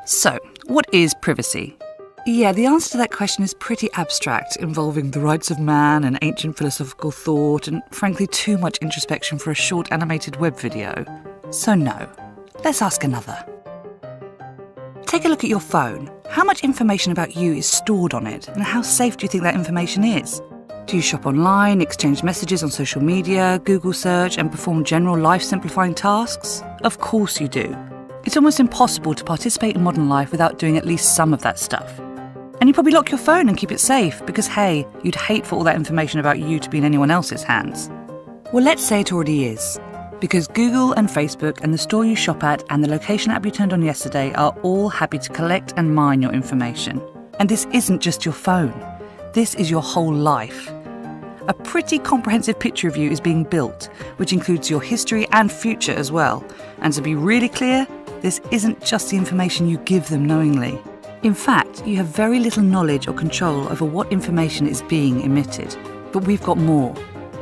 So, what is privacy? Yeah, the answer to that question is pretty abstract, involving the rights of man and ancient philosophical thought, and frankly too much introspection for a short animated web video. So no. Let's ask another. Take a look at your phone. How much information about you is stored on it, and how safe do you think that information is? Do you shop online, exchange messages on social media, Google search, and perform general life-simplifying tasks? Of course you do. It's almost impossible to participate in modern life without doing at least some of that stuff. And you probably lock your phone and keep it safe because, hey, you'd hate for all that information about you to be in anyone else's hands. Well, let's say it already is. Because Google and Facebook and the store you shop at and the location app you turned on yesterday are all happy to collect and mine your information. And this isn't just your phone. This is your whole life. A pretty comprehensive picture of you is being built, which includes your history and future as well. And to be really clear, this isn't just the information you give them knowingly. In fact, you have very little knowledge or control over what information is being emitted. But we've got more.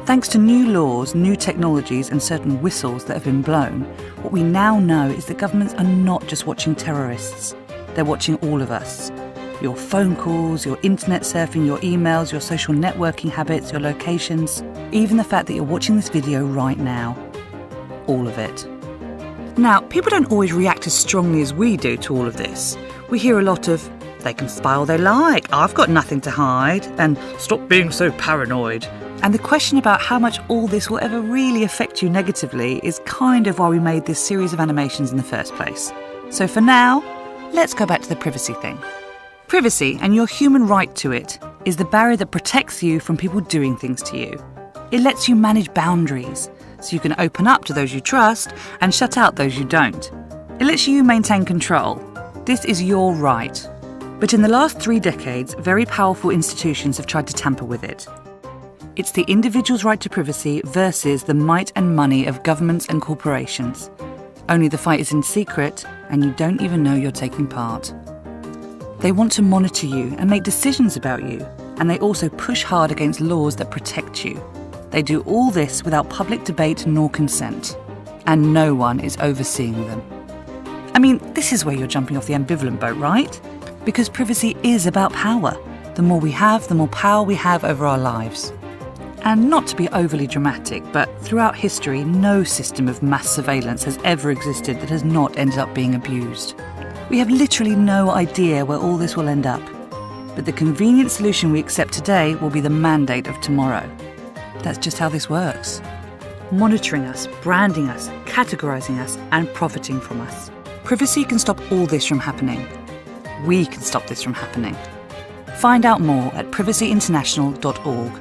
Thanks to new laws, new technologies and certain whistles that have been blown, what we now know is that governments are not just watching terrorists. They're watching all of us. Your phone calls, your internet surfing, your emails, your social networking habits, your locations, even the fact that you're watching this video right now. All of it. Now, people don't always react as strongly as we do to all of this. We hear a lot of, they can spy all they like, I've got nothing to hide, and stop being so paranoid. And the question about how much all this will ever really affect you negatively is kind of why we made this series of animations in the first place. So for now, let's go back to the privacy thing. Privacy, and your human right to it, is the barrier that protects you from people doing things to you. It lets you manage boundaries, so you can open up to those you trust and shut out those you don't. It lets you maintain control. This is your right. But in the last 3 decades, very powerful institutions have tried to tamper with it. It's the individual's right to privacy versus the might and money of governments and corporations. Only the fight is in secret, and you don't even know you're taking part. They want to monitor you and make decisions about you, and they also push hard against laws that protect you. They do all this without public debate nor consent, and no one is overseeing them. I mean, this is where you're jumping off the ambivalent boat, right? Because privacy is about power. The more we have, the more power we have over our lives. And not to be overly dramatic, but throughout history, no system of mass surveillance has ever existed that has not ended up being abused. We have literally no idea where all this will end up. But the convenient solution we accept today will be the mandate of tomorrow. That's just how this works. Monitoring us, branding us, categorising us, and profiting from us. Privacy can stop all this from happening. We can stop this from happening. Find out more at privacyinternational.org.